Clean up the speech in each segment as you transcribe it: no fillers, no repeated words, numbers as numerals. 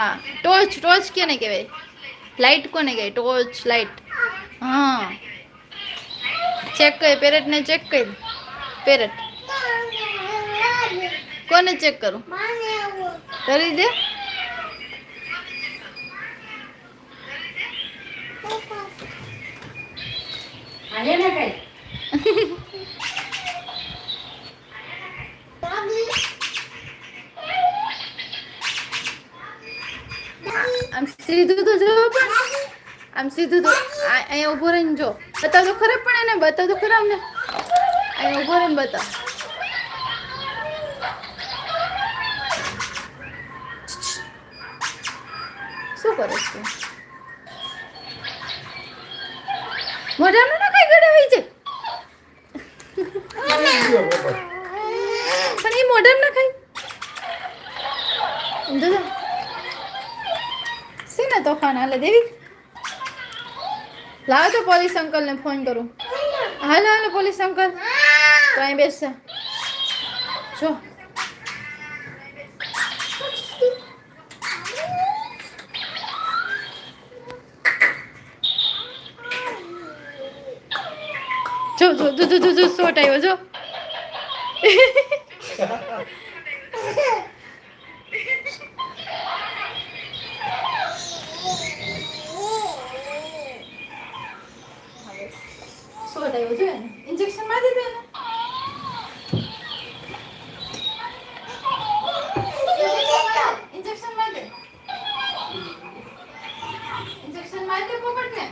હા torch torch કેને કહેવાય? લાઈટ કોને કહેવાય? Torch light. હા ચેક કર પેરેટને ચેક કર પેરેટ કોને ચેક કરું કરી દે. હાલે ને કઈ આમ સીધું તો જો પણ આમ સીધું તો અહીંયા ઉભો રહીને જો બતાવ તો ખરા પણ એને બતાવ તો ખરા અમને અહીંયા ઉભો રહીને બતાવ. શું કરે છે? મોઢામાં ના કઈ ગળે હોય છે પણ એ મોઢામાં ના ખાય જો સીને તોફાન હાલે દેવી. લાવ તો પોલીસ અંકલ ને ફોન કરું. હાલો હાલો પોલીસ અંકલ તો અહીં બેસશે જો. જો જો જો જો જો શોટ આવ્યો જો. શોટ આવ્યો છે ને ઇન્જેક્શન મારી દીધું એને. ઇન્જેક્શન મારી દે. ઇન્જેક્શન મારી દે પોપટને.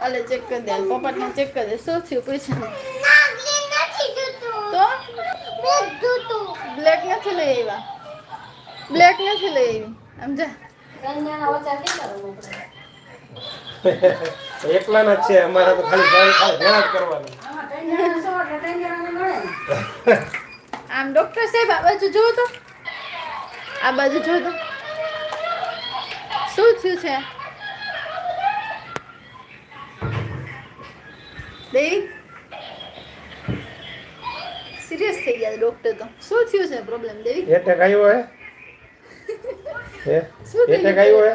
અલે ચેક કરી દે પોપટને ચેક કરી દે શું થયું પૂછ. તો બ્લેક નથી લઈ આવ્યા. બ્લેક નથી લઈ આવી સમજા. એકલા ના છે અમારા તો ખાલી ભેળા જ કરવાના. આમ ડોક્ટર સાહેબ આ બાજુ જો તો આ બાજુ જો તો શું થયું છે? દેવી સિરિયસ થઈ ગયા ડોક્ટર તો. શું થયું છે પ્રોબ્લેમ દેવી? એટેક આવ્યો હે? શું થયું? એટેક આવ્યો હે?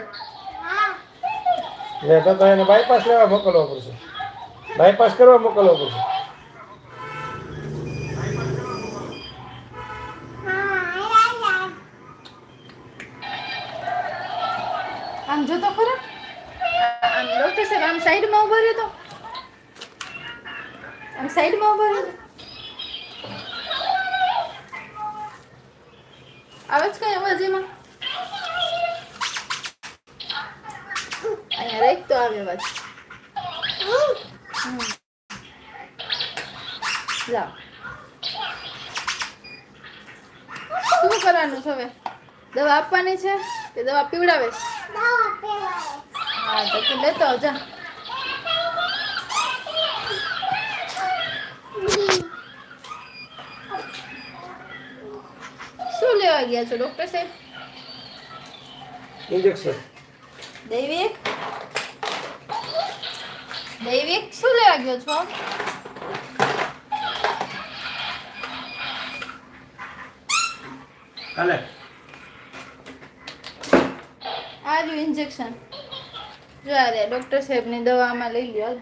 લે તો એને બાયપાસ લેવા મોકલવો પડશે. બાયપાસ કરવા મોકલવો પડશે. આમ જો તો ખરા આમ ડોક્ટર સાહેબ આમ સાઈડમાં ઉભા રહ્યો તો આમ સાઈડમાં ઉભા રહ્યો. આવે છે કઈ અવાજ એમાં? અહીંયા રેક તો આવે અવાજ. જાઓ શું કરવાનું છે હવે? દવા આપવાની છે કે દવા પીવડાવે? હા તો તું લેતો આવ જા. શું લેવા ગયા છો ડોક્ટર સાહેબ? ઇન્જેક્શન. દૈવિક દૈવિક શું લેવા ગયો છો? હાલે આ જો ઇન્જેક્શન જો આ રે ડોક્ટર સાહેબની દવા આમાં લઈ લ્યો.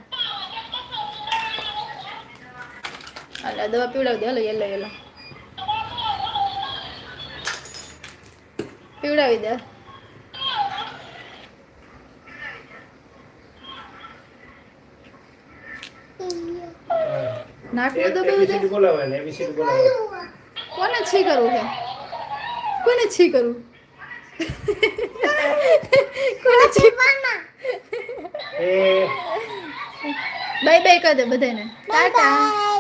હાલ આ દવા પીવડાવી દે. હાલો યેલો યેલો પીવડાવી દે. નાકમાં દબાવી દે. બોલાવે ને એબીસીડી બોલાવે. કોને છી કરવું છે? કોને છી કરવું? કોને છી? એ બાય બાય કર દે બધાને. ટાટા.